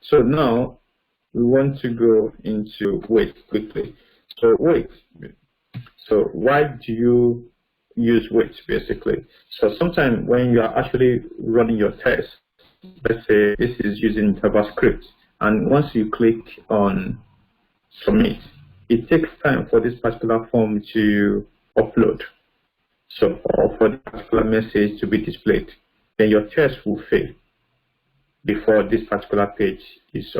So now we want to go into wait quickly. So wait. So why do you use wait basically? So sometimes when you are actually running your test, let's say this is using JavaScript, and once you click on submit, it takes time for this particular form to upload. So, or for the particular message to be displayed, then your test will fail before this particular page is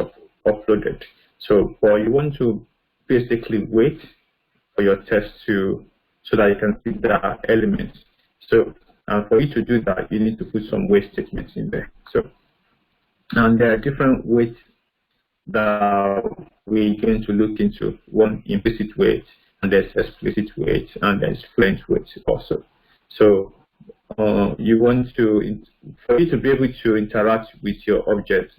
uploaded. So, but you want to basically wait for your test so that you can see the elements. So, and for you to do that, you need to put some wait statements in there. So, and there are different waits that we're going to look into. One, implicit wait, and there's explicit wait, and there's Fluent wait also. So you want to, for you to be able to interact with your object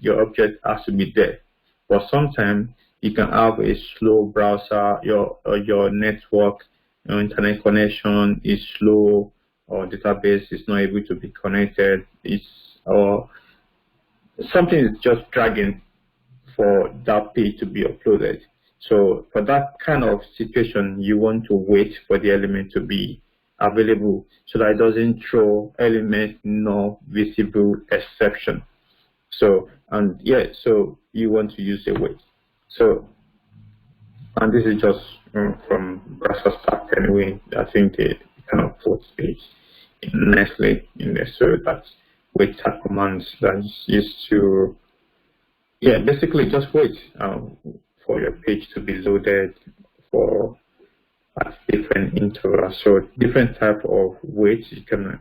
has to be there. But sometimes you can have a slow browser, your network, your internet connection is slow, or database is not able to be connected, or something is just dragging for that page to be uploaded. So for that kind of situation, you want to wait for the element to be available so that it doesn't throw element not visible exception. So, and yeah, so you want to use a wait. So, and this is just from browser start anyway. I think they kind of put page nicely in there. So that's wait commands that's used to, yeah, basically just wait for your page to be loaded for at different intervals. So different type of waits you can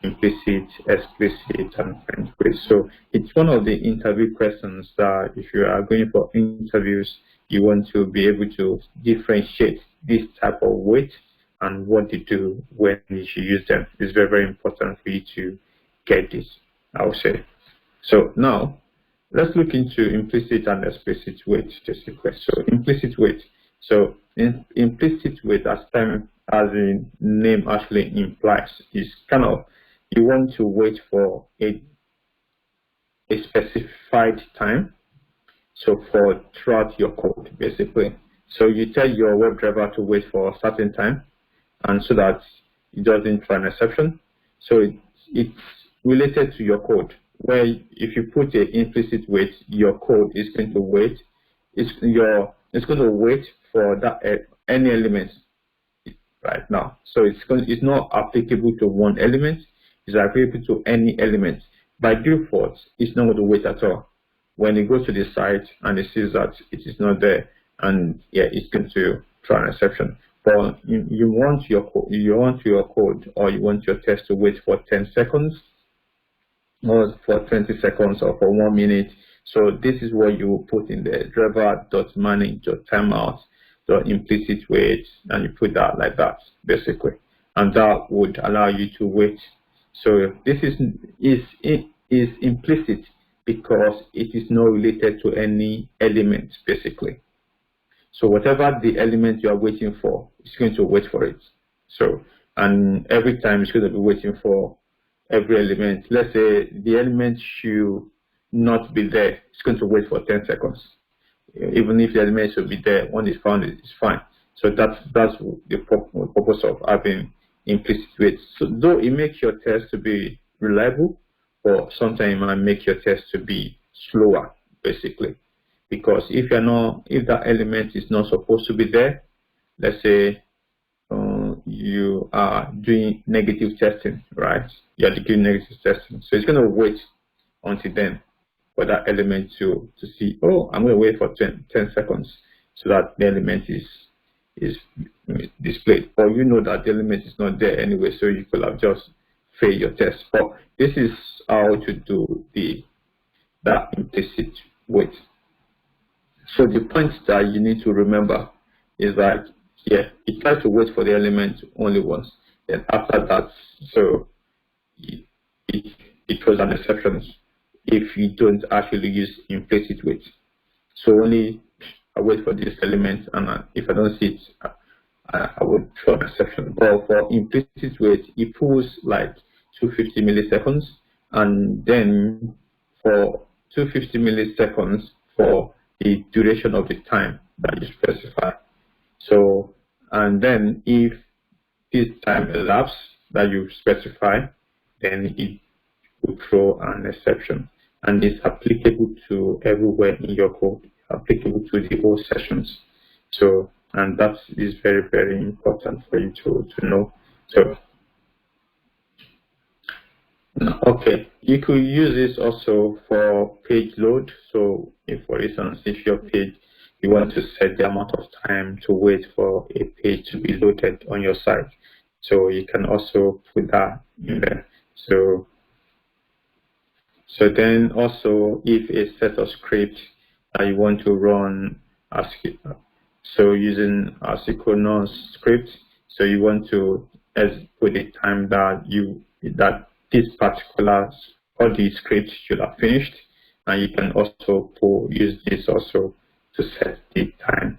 implicit, explicit, and French wait. So it's one of the interview questions that if you are going for interviews, you want to be able to differentiate this type of wait and what to do when you should use them. It's very, very important for you to get this, I would say. So now let's look into implicit and explicit wait just a question. So implicit wait. So implicit wait, as the name actually implies, is kind of you want to wait for a specified time. So for throughout your code, basically. So you tell your WebDriver to wait for a certain time, and so that it doesn't throw an exception. So it's related to your code, where if you put an implicit wait, your code is going to wait. It's going to wait for that any element right now. So it's not applicable to one element. It's applicable to any element. By default, it's not going to wait at all. When it goes to the site and it sees that it is not there, and yeah, it's going to throw an exception. But you want your code, or you want your test to wait for 10 seconds, or for 20 seconds, or for 1 minute. So this is what you will put in the driver.manage.timeout.implicit wait, and you put that like that, basically. And that would allow you to wait. So this is implicit because it is not related to any element, basically. So whatever the element you are waiting for, it's going to wait for it. So, and every time it's going to be waiting for every element. Let's say the element should not be there, it's going to wait for 10 seconds. Even if the element should be there, when it's found, it's fine. So that's the purpose of having implicit wait. So though it makes your test to be reliable, but sometimes it might make your test to be slower, basically. Because if that element is not supposed to be there, let's say you are doing negative testing, right? You are doing negative testing. So it's going to wait until then for that element to see, oh, I'm going to wait for 10 seconds so that the element is displayed. But you know that the element is not there anyway, so you could have just failed your test. But this is how to do that implicit wait. So the point that you need to remember is that, yeah, it tries to wait for the element only once. Then after that, so it throws an exception if you don't actually use implicit wait. So only I wait for this element, and if I don't see it, I would throw an exception. But for implicit wait, it pulls like 250 milliseconds, and then for 250 milliseconds for the duration of the time that you specify. So, and then if this time elapses that you specify, then it will throw an exception. And it's applicable to everywhere in your code, applicable to the whole sessions. So, and that is very, very important for you to know. So, okay, you could use this also for page load. So, if for instance, if your page, you want to set the amount of time to wait for a page to be loaded on your site, so you can also put that in there. So then also if a set of script that you want to run so using asynchronous script, so you want to put a time that this particular all the scripts should have finished, and you can also use this also to set the time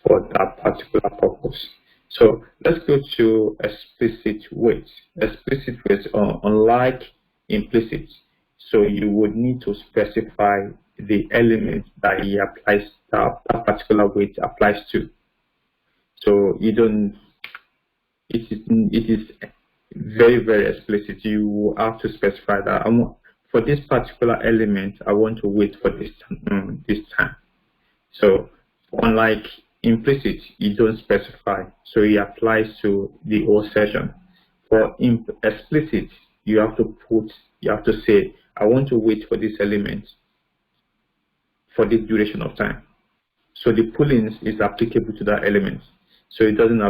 for that particular purpose. So let's go to explicit wait. Explicit wait, unlike implicit, so you would need to specify the element that he applies, that particular wait applies to. So you don't. It is very, very explicit. You have to specify that for this particular element, I want to wait for this time. So unlike implicit, you don't specify, so it applies to the whole session. For explicit, you have to say, I want to wait for this element for this duration of time. So the pull-ins is applicable to that element. So it doesn't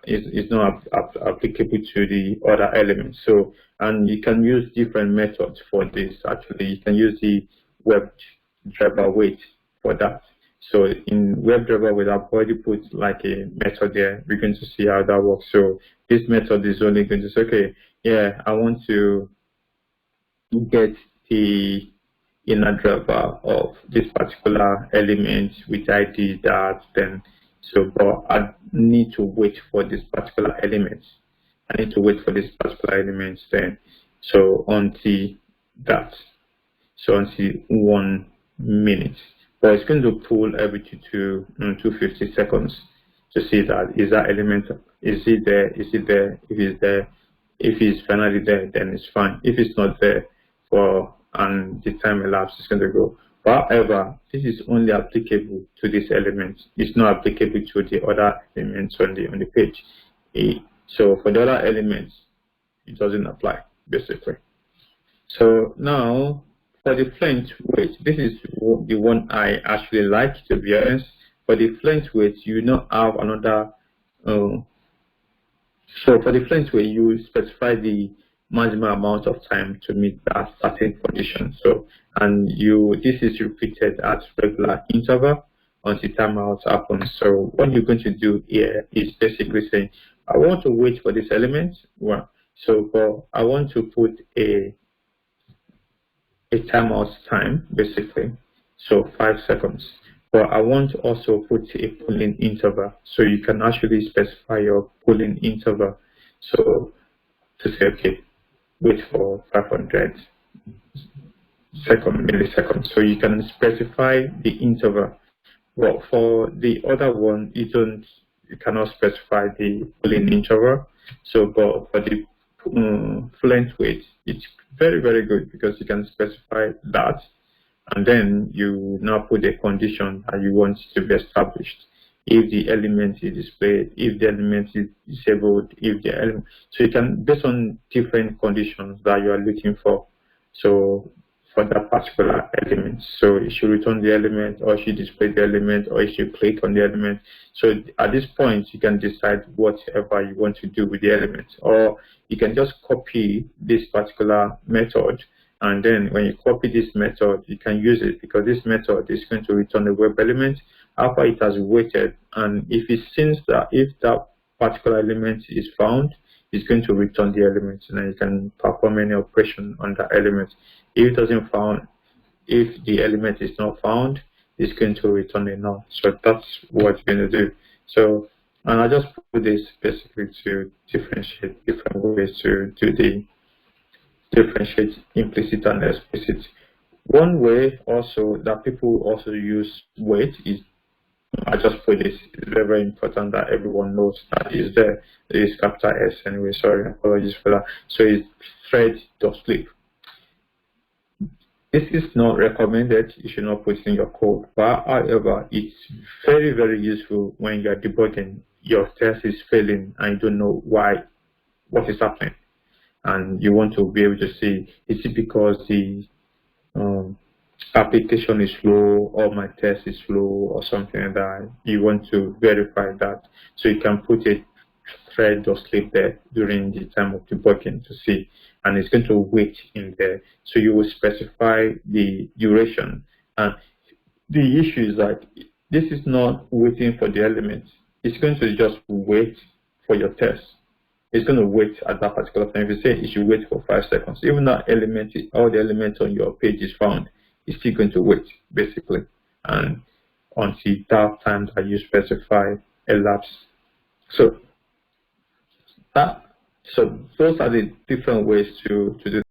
it's not applicable to the other elements. So, and you can use different methods for this. Actually, you can use the WebDriver wait for that. So in WebDriver, we have already put like a method there. We're going to see how that works. So this method is only going to say, okay, yeah, I want to get the inner driver of this particular element with ID that, then so, but I need to wait for this particular element. I need to wait for this particular element then. So until that. So until 1 minute. But it's going to pull every 250 seconds to see that is that element, is it there? Is it there? If it's there, if it's finally there, then it's fine. If it's not there and the time elapsed, it's going to go. However, this is only applicable to this element. It's not applicable to the other elements on the page. So for the other elements, it doesn't apply basically. So now for the Fluent wait, this is the one I actually like, to be honest. For the Fluent wait, you not have another. So for the Fluent wait, you specify the maximum amount of time to meet that certain condition. So, and this is repeated at regular interval until timeout happens. So what you're going to do here is basically saying, I want to wait for this element. Well, so I want to put a timeout time basically, so 5 seconds. But I want to also put a pooling interval, so you can actually specify your pooling interval. So to say, okay, wait for 500 milliseconds. So you can specify the interval. Well, for the other one, you cannot specify the pooling interval. So, but for the Fluent wait, it's very, very good because you can specify that, and then you now put a condition that you want to be established. If the element is displayed, if the element is disabled, if the element, so you can, based on different conditions that you are looking for. So for that particular element, so it should return the element, or it should display the element, or it should click on the element. So at this point, you can decide whatever you want to do with the element, or you can just copy this particular method, and then when you copy this method, you can use it, because this method is going to return a web element after it has waited, and if it sees that if that particular element is found, it's going to return the element, and then you can perform any operation on that element. If it doesn't found, if the element is not found, it's going to return a null. So that's what it's going to do. So, and I just put this basically to differentiate different ways to do the differentiate implicit and explicit. One way also that people also use wait is, I just put this, it's very, very important that everyone knows that is there. There is capital S anyway, sorry, apologies for that. So it's thread.sleep. This is not recommended, you should not put in your code, but however, it's very, very useful when you're debugging, your test is failing and you don't know why, what is happening. And you want to be able to see, is it because the application is slow or my test is slow or something like that. You want to verify that. So you can put a thread or sleep there during the time of debugging to see, and it's going to wait in there. So you will specify the duration. And the issue is that this is not waiting for the elements. It's going to just wait for your test. It's going to wait at that particular time. If you say it should wait for 5 seconds, even though all the elements on your page is found, it's still going to wait, basically. And until that time that you specify elapse. So those are the different ways to do